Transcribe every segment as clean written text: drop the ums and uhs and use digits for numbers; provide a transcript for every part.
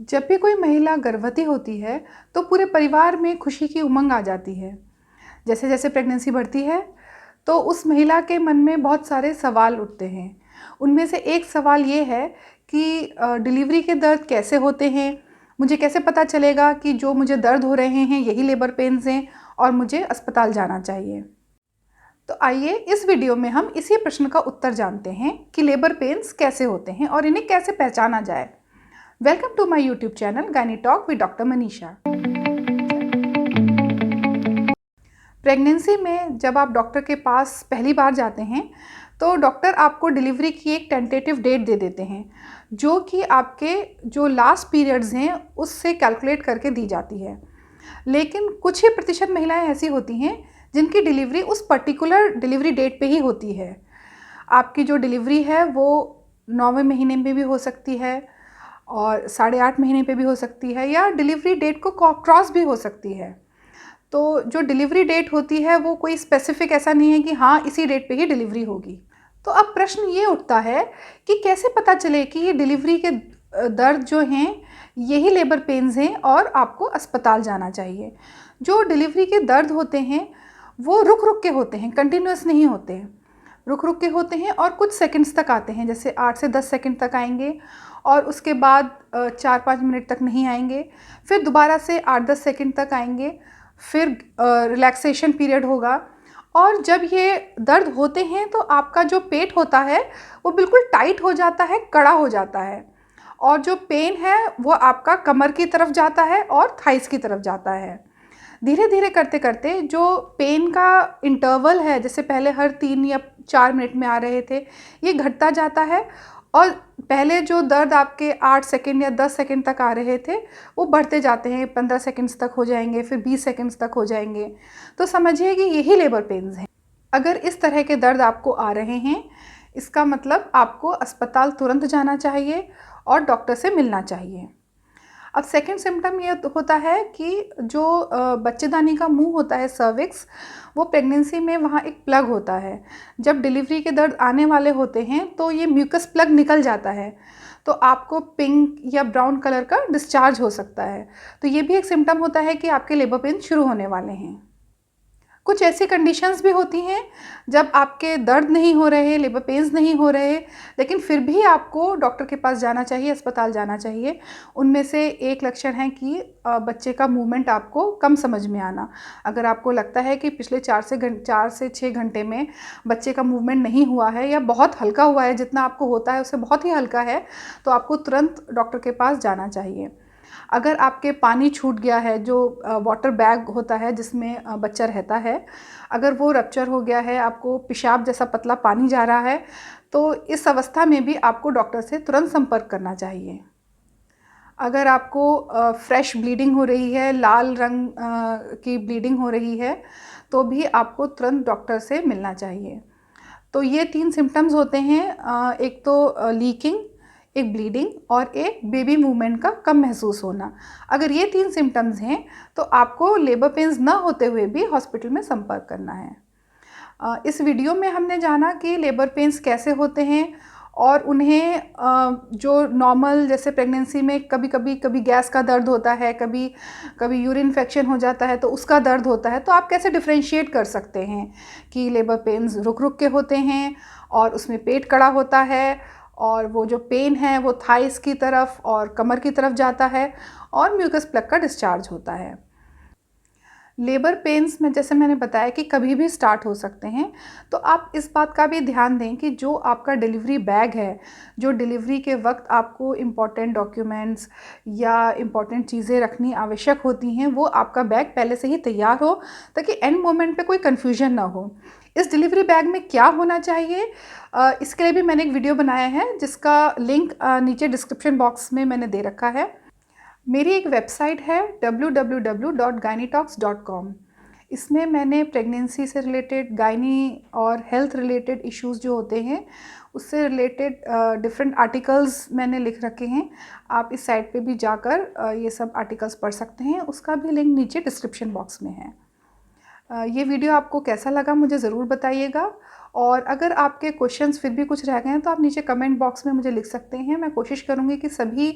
जब भी कोई महिला गर्भवती होती है तो पूरे परिवार में खुशी की उमंग आ जाती है। जैसे जैसे प्रेगनेंसी बढ़ती है तो उस महिला के मन में बहुत सारे सवाल उठते हैं। उनमें से एक सवाल ये है कि डिलीवरी के दर्द कैसे होते हैं, मुझे कैसे पता चलेगा कि जो मुझे दर्द हो रहे हैं यही लेबर पेन्स हैं और मुझे अस्पताल जाना चाहिए। तो आइए इस वीडियो में हम इसी प्रश्न का उत्तर जानते हैं कि लेबर पेन्स कैसे होते हैं और इन्हें कैसे पहचाना जाए। Welcome to my YouTube channel gynae talk with doctor Manisha. Pregnancy में जब आप डॉक्टर के पास पहली बार जाते हैं तो डॉक्टर आपको डिलीवरी की एक टेंटेटिव डेट दे देते हैं, जो कि आपके जो लास्ट पीरियड्स हैं उससे कैलकुलेट करके दी जाती है। लेकिन कुछ ही प्रतिशत महिलाएं ऐसी होती हैं जिनकी डिलीवरी उस पर्टिकुलर डिलीवरी डेट पे ही होती है। आपकी जो डिलीवरी है वो 9वें महीने में भी हो सकती है और 8.5 महीने पे भी हो सकती है, या डिलीवरी डेट को क्रॉस भी हो सकती है। तो जो डिलीवरी डेट होती है वो कोई स्पेसिफिक ऐसा नहीं है कि हाँ इसी डेट पे ही डिलीवरी होगी। तो अब प्रश्न ये उठता है कि कैसे पता चले कि ये डिलीवरी के दर्द जो हैं यही लेबर पेन्स हैं और आपको अस्पताल जाना चाहिए। जो डिलीवरी के दर्द होते हैं वो रुक रुक के होते हैं, कंटिन्यूस नहीं होते हैं, रुक रुक के होते हैं और कुछ सेकंड्स तक आते हैं, जैसे 8 से 10 सेकंड तक आएंगे और उसके बाद 4-5 मिनट तक नहीं आएंगे, फिर दोबारा से 8-10 सेकंड तक आएंगे, फिर रिलैक्सेशन पीरियड होगा। और जब ये दर्द होते हैं तो आपका जो पेट होता है वो बिल्कुल टाइट हो जाता है, कड़ा हो जाता है, और जो पेन है वो आपका कमर की तरफ जाता है और थाइस की तरफ जाता है। धीरे धीरे करते करते जो पेन का इंटरवल है, जैसे पहले हर 3 या 4 मिनट में आ रहे थे, ये घटता जाता है और पहले जो दर्द आपके 8 सेकंड या 10 सेकंड तक आ रहे थे वो बढ़ते जाते हैं, 15 सेकंड्स तक हो जाएंगे, फिर 20 सेकंड्स तक हो जाएंगे। तो समझिए कि यही लेबर पेन्स हैं। अगर इस तरह के दर्द आपको आ रहे हैं इसका मतलब आपको अस्पताल तुरंत जाना चाहिए और डॉक्टर से मिलना चाहिए। अब सेकंड सिम्टम ये होता है कि जो बच्चेदानी का मुंह होता है, सर्विक्स, वो प्रेगनेंसी में वहाँ एक प्लग होता है। जब डिलीवरी के दर्द आने वाले होते हैं तो ये म्यूकस प्लग निकल जाता है, तो आपको पिंक या ब्राउन कलर का डिस्चार्ज हो सकता है। तो ये भी एक सिम्टम होता है कि आपके लेबर पेन शुरू होने वाले हैं। कुछ ऐसी कंडीशंस भी होती हैं जब आपके दर्द नहीं हो रहे, लेबर पेन्स नहीं हो रहे, लेकिन फिर भी आपको डॉक्टर के पास जाना चाहिए, अस्पताल जाना चाहिए। उनमें से एक लक्षण है कि बच्चे का मूवमेंट आपको कम समझ में आना। अगर आपको लगता है कि पिछले 4 से 6 घंटे में बच्चे का मूवमेंट नहीं हुआ है या बहुत हल्का हुआ है, जितना आपको होता है उससे बहुत ही हल्का है, तो आपको तुरंत डॉक्टर के पास जाना चाहिए। अगर आपके पानी छूट गया है, जो वाटर बैग होता है जिसमें बच्चा रहता है, अगर वो रप्चर हो गया है, आपको पेशाब जैसा पतला पानी जा रहा है, तो इस अवस्था में भी आपको डॉक्टर से तुरंत संपर्क करना चाहिए। अगर आपको फ्रेश ब्लीडिंग हो रही है, लाल रंग की ब्लीडिंग हो रही है, तो भी आपको तुरंत डॉक्टर से मिलना चाहिए। तो ये 3 सिम्टम्स होते हैं, एक तो लीकिंग, एक ब्लीडिंग और एक बेबी मूवमेंट का कम महसूस होना। अगर ये 3 सिम्टम्स हैं तो आपको लेबर पेन्स ना होते हुए भी हॉस्पिटल में संपर्क करना है। इस वीडियो में हमने जाना कि लेबर पेन्स कैसे होते हैं और उन्हें जो नॉर्मल, जैसे प्रेगनेंसी में कभी गैस का दर्द होता है, कभी कभी यूरिन इन्फेक्शन हो जाता है तो उसका दर्द होता है, तो आप कैसे डिफ्रेंशिएट कर सकते हैं कि लेबर पेन्स रुक रुक के होते हैं और उसमें पेट कड़ा होता है, और वो जो पेन है वो थाइस की तरफ और कमर की तरफ जाता है और म्यूकस प्लग का डिस्चार्ज होता है। लेबर पेन्स में जैसे मैंने बताया कि कभी भी स्टार्ट हो सकते हैं, तो आप इस बात का भी ध्यान दें कि जो आपका डिलीवरी बैग है, जो डिलीवरी के वक्त आपको इम्पॉर्टेंट डॉक्यूमेंट्स या इम्पॉर्टेंट चीज़ें रखनी आवश्यक होती हैं, वो आपका बैग पहले से ही तैयार हो, ताकि एंड मोमेंट पे कोई कन्फ्यूजन ना हो। इस डिलीवरी बैग में क्या होना चाहिए, इसके लिए भी मैंने एक वीडियो बनाया है जिसका लिंक नीचे डिस्क्रिप्शन बॉक्स में मैंने दे रखा है। मेरी एक वेबसाइट है www.gynetalks.com। इसमें मैंने प्रेगनेंसी से रिलेटेड, गायनी और हेल्थ रिलेटेड इश्यूज़ जो होते हैं उससे रिलेटेड डिफरेंट आर्टिकल्स मैंने लिख रखे हैं। आप इस साइट पे भी जाकर ये सब आर्टिकल्स पढ़ सकते हैं, उसका भी लिंक नीचे डिस्क्रिप्शन बॉक्स में है। ये वीडियो आपको कैसा लगा मुझे ज़रूर बताइएगा, और अगर आपके क्वेश्चंस फिर भी कुछ रह गए हैं तो आप नीचे कमेंट बॉक्स में मुझे लिख सकते हैं। मैं कोशिश करूँगी कि सभी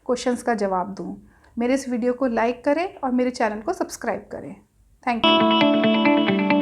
क्वेश्चंस का जवाब दूँ। मेरे इस वीडियो को लाइक करें और मेरे चैनल को सब्सक्राइब करें। Thank you.